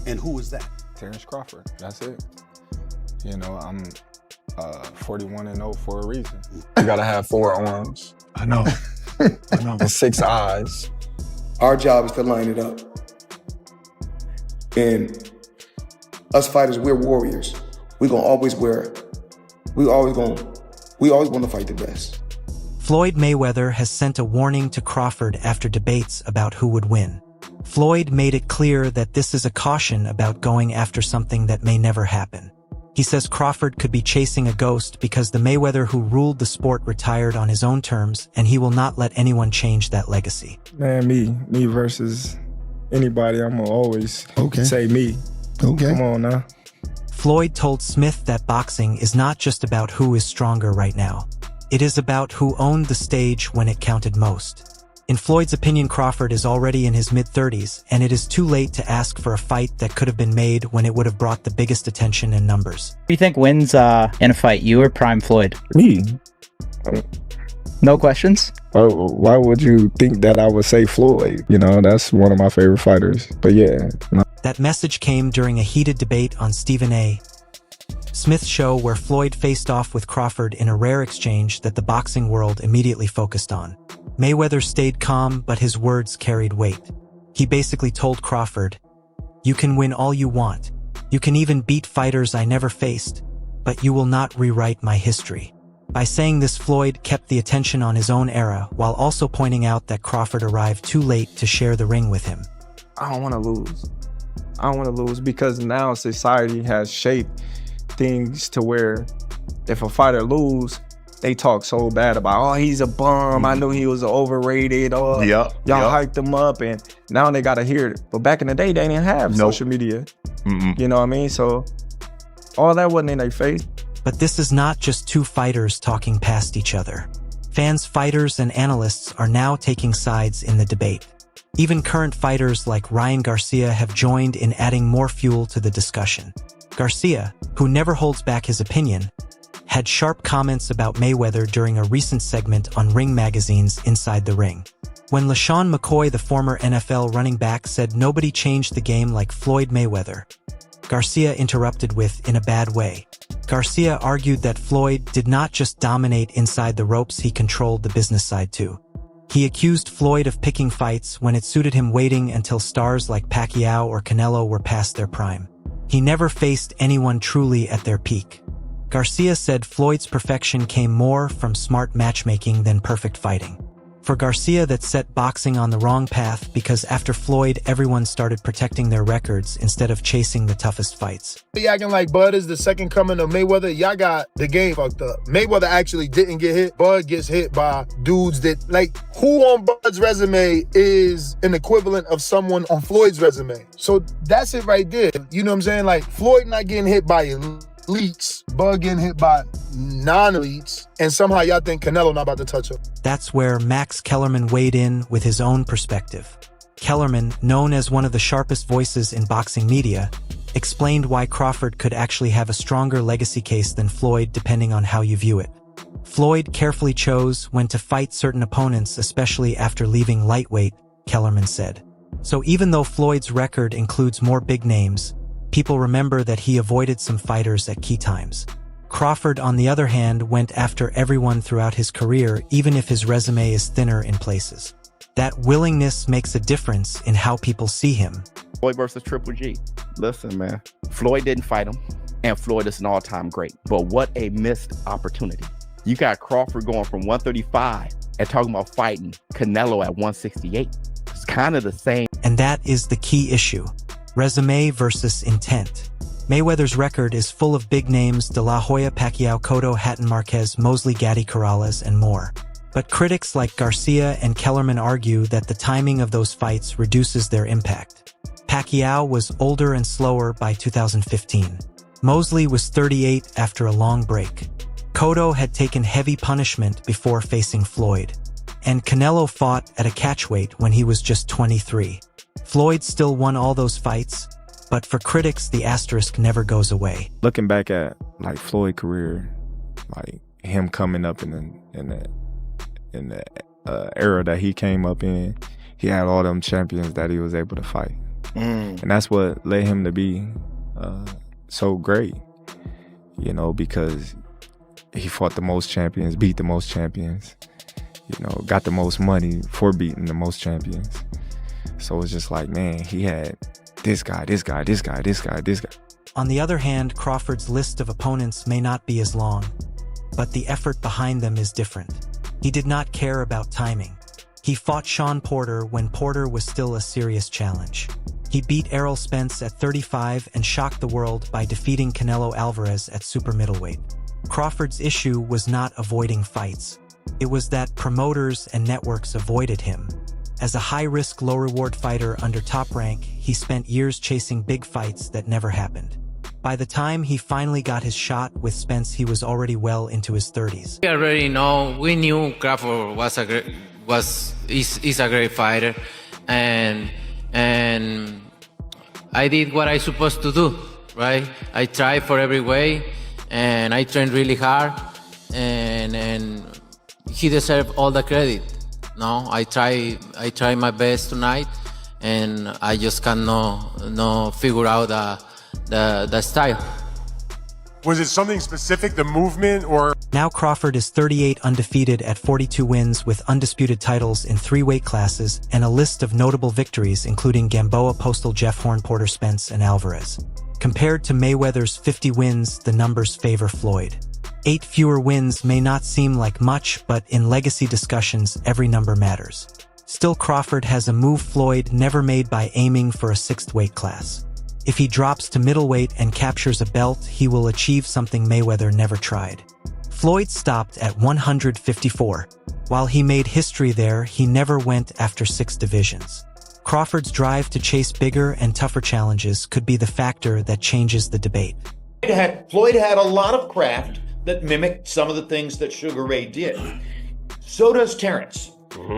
And who is that? Terence Crawford, that's it. You know, I'm 41-0 for a reason. You gotta have 4 arms. I know. I know. And 6 eyes. Our job is to line it up. And us fighters, we're warriors. We're gonna always wear it. We always want to fight the best. Floyd Mayweather has sent a warning to Crawford after debates about who would win. Floyd made it clear that this is a caution about going after something that may never happen. He says Crawford could be chasing a ghost because the Mayweather who ruled the sport retired on his own terms, and he will not let anyone change that legacy. Man, me versus anybody, I'm gonna always say me. Okay. Come on now. Floyd told Smith that boxing is not just about who is stronger right now. It is about who owned the stage when it counted most. In Floyd's opinion, Crawford is already in his mid-30s, and it is too late to ask for a fight that could have been made when it would have brought the biggest attention and numbers. Who do you think wins in a fight, you or Prime Floyd? Me. No questions? Why would you think that I would say Floyd? You know, that's one of my favorite fighters. But yeah. That message came during a heated debate on Stephen A. Smith's show, where Floyd faced off with Crawford in a rare exchange that the boxing world immediately focused on. Mayweather stayed calm, but his words carried weight. He basically told Crawford, "You can win all you want. You can even beat fighters I never faced, but you will not rewrite my history." By saying this, Floyd kept the attention on his own era, while also pointing out that Crawford arrived too late to share the ring with him. I don't want to lose. I don't want to lose because now society has shaped things to where if a fighter lose, they talk so bad about, oh, he's a bum. I knew he was overrated. Oh, y'all hyped him up, and now they gotta hear it. But back in the day, they didn't have social media. You know what I mean? So all that wasn't in their face. But this is not just two fighters talking past each other. Fans, fighters, and analysts are now taking sides in the debate. Even current fighters like Ryan Garcia have joined in adding more fuel to the discussion. Garcia, who never holds back his opinion, had sharp comments about Mayweather during a recent segment on Ring Magazine's Inside the Ring. When LaShawn McCoy, the former NFL running back, said nobody changed the game like Floyd Mayweather, Garcia interrupted with, "in a bad way." Garcia argued that Floyd did not just dominate inside the ropes, he controlled the business side too. He accused Floyd of picking fights when it suited him, waiting until stars like Pacquiao or Canelo were past their prime. He never faced anyone truly at their peak. Garcia said Floyd's perfection came more from smart matchmaking than perfect fighting. For Garcia, that set boxing on the wrong path because after Floyd, everyone started protecting their records instead of chasing the toughest fights. He acting like Bud is the second coming of Mayweather. Y'all got the game fucked up. Mayweather actually didn't get hit. Bud gets hit by dudes that, like, who on Bud's resume is an equivalent of someone on Floyd's resume? So that's it right there. You know what I'm saying? Like, Floyd not getting hit by elites, Bud getting hit by non-elites, and somehow y'all think Canelo not about to touch him. That's where Max Kellerman weighed in with his own perspective. Kellerman, known as one of the sharpest voices in boxing media, explained why Crawford could actually have a stronger legacy case than Floyd depending on how you view it. Floyd carefully chose when to fight certain opponents, especially after leaving lightweight, Kellerman said. So even though Floyd's record includes more big names, people remember that he avoided some fighters at key times. Crawford, on the other hand, went after everyone throughout his career, even if his resume is thinner in places. That willingness makes a difference in how people see him. Floyd versus Triple G. Listen, man. Floyd didn't fight him, and Floyd is an all-time great. But what a missed opportunity. You got Crawford going from 135 and talking about fighting Canelo at 168. It's kind of the same. And that is the key issue. Resume versus intent. Mayweather's record is full of big names: De La Hoya, Pacquiao, Cotto, Hatton, Marquez, Mosley, Gatti, Corrales, and more. But critics like Garcia and Kellerman argue that the timing of those fights reduces their impact. Pacquiao was older and slower by 2015. Mosley was 38 after a long break. Cotto had taken heavy punishment before facing Floyd. And Canelo fought at a catchweight when he was just 23. Floyd still won all those fights, but for critics, the asterisk never goes away. Looking back at like Floyd's career, like him coming up in the era that he came up in, he had all them champions that he was able to fight. And that's what led him to be so great, you know, because he fought the most champions, beat the most champions, you know, got the most money for beating the most champions. So it's just like, man, he had this guy. On the other hand, Crawford's list of opponents may not be as long, but the effort behind them is different. He did not care about timing. He fought Sean Porter when Porter was still a serious challenge. He beat Errol Spence at 35 and shocked the world by defeating Canelo Alvarez at super middleweight. Crawford's issue was not avoiding fights. It was that promoters and networks avoided him. As a high-risk, low-reward fighter under top rank, he spent years chasing big fights that never happened. By the time he finally got his shot with Spence, he was already well into his 30s. We knew Crawford is a great fighter, and I did what I supposed to do, right? I tried for every way, and I trained really hard, and he deserved all the credit. No, I try my best tonight, and I just cannot figure out the style. Was it something specific, the movement, or? Now Crawford is 38 undefeated at 42 wins with undisputed titles in 3 weight classes and a list of notable victories including Gamboa, Postal, Jeff Horn, Porter, Spence, and Alvarez. Compared to Mayweather's 50 wins, the numbers favor Floyd. 8 fewer wins may not seem like much, but in legacy discussions, every number matters. Still, Crawford has a move Floyd never made by aiming for a 6th weight class. If he drops to middleweight and captures a belt, he will achieve something Mayweather never tried. Floyd stopped at 154. While he made history there, he never went after 6 divisions. Crawford's drive to chase bigger and tougher challenges could be the factor that changes the debate. Floyd had a lot of craft that mimicked some of the things that Sugar Ray did. So does Terence.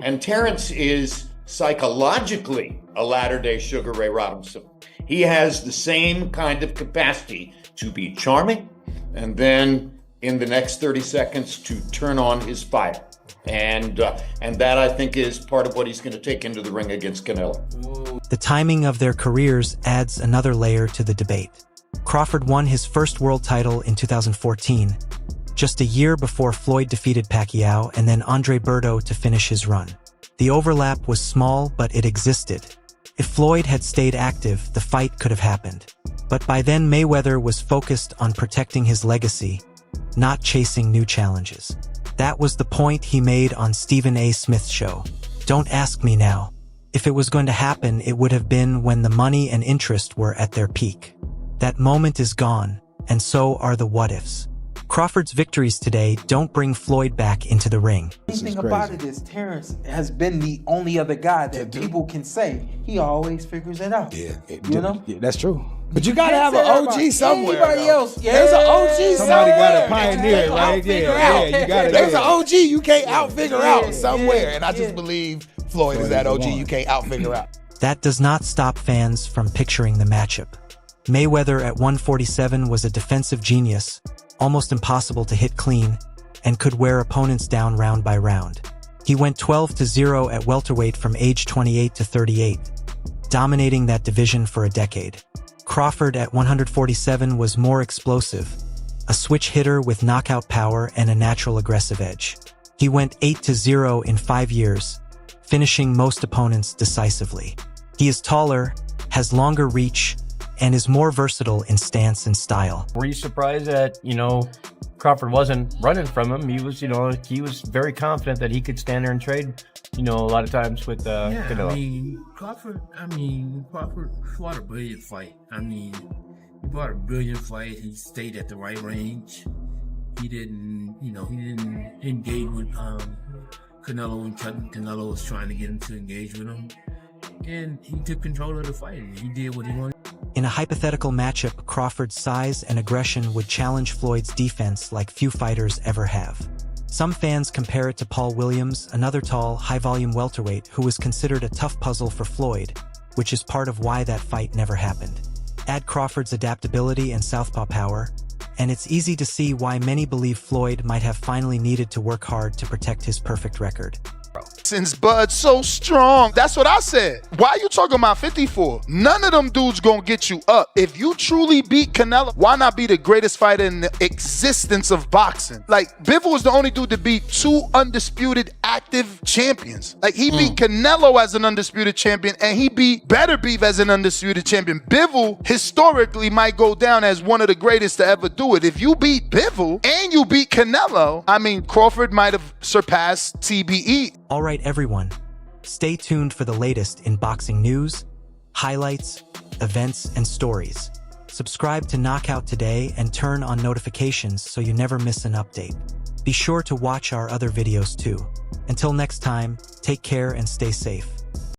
And Terence is psychologically a latter-day Sugar Ray Robinson. He has the same kind of capacity to be charming and then in the next 30 seconds to turn on his fire. And that, I think, is part of what he's going to take into the ring against Canelo. The timing of their careers adds another layer to the debate. Crawford won his first world title in 2014, just a year before Floyd defeated Pacquiao and then Andre Berto to finish his run. The overlap was small, but it existed. If Floyd had stayed active, the fight could have happened. But by then, Mayweather was focused on protecting his legacy, not chasing new challenges. That was the point he made on Stephen A. Smith's show. Don't ask me now. If it was going to happen, it would have been when the money and interest were at their peak. That moment is gone, and so are the what-ifs. Crawford's victories today don't bring Floyd back into the ring. The thing about it is Terence has been the only other guy that people can say he always figures it out. Yeah, you know? Yeah, that's true. But you gotta have an OG somewhere. Anybody else? Yeah, there's an OG somewhere. Somebody gotta pioneer it, right? Yeah, you gotta. There's an OG you can't out-figure out somewhere, and I just believe Floyd is that OG you can't out-figure out. That does not stop fans from picturing the matchup. Mayweather at 147 was a defensive genius, almost impossible to hit clean, and could wear opponents down round by round. He went 12-0 at welterweight from age 28 to 38, dominating that division for a decade. Crawford at 147 was more explosive, a switch hitter with knockout power and a natural aggressive edge. He went 8-0 in 5 years, finishing most opponents decisively. He is taller, has longer reach, and is more versatile in stance and style. Were you surprised that, Crawford wasn't running from him? He was, he was very confident that he could stand there and trade, a lot of times with Canelo. Crawford fought a brilliant fight. He fought a brilliant fight. He stayed at the right range. He didn't engage with Canelo when Canelo was trying to get him to engage with him. And he took control of the fight, and he did what he wanted. In a hypothetical matchup, Crawford's size and aggression would challenge Floyd's defense like few fighters ever have. Some fans compare it to Paul Williams, another tall, high-volume welterweight who was considered a tough puzzle for Floyd, which is part of why that fight never happened. Add Crawford's adaptability and southpaw power, and it's easy to see why many believe Floyd might have finally needed to work hard to protect his perfect record. since Bud so strong. That's what I said. Why you talking about 54? None of them dudes gonna get you up. If you truly beat Canelo, why not be the greatest fighter in the existence of boxing? Like, Bivol was the only dude to beat 2 undisputed active champions. Like, he beat Canelo as an undisputed champion, and he beat Better Beef as an undisputed champion. Bivol historically might go down as one of the greatest to ever do it. If you beat Bivol and you beat Canelo, I mean, Crawford might have surpassed TBE. All right, everyone. Stay tuned for the latest in boxing news, highlights, events, and stories. Subscribe to Knockout today and turn on notifications so you never miss an update. Be sure to watch our other videos too. Until next time, take care and stay safe.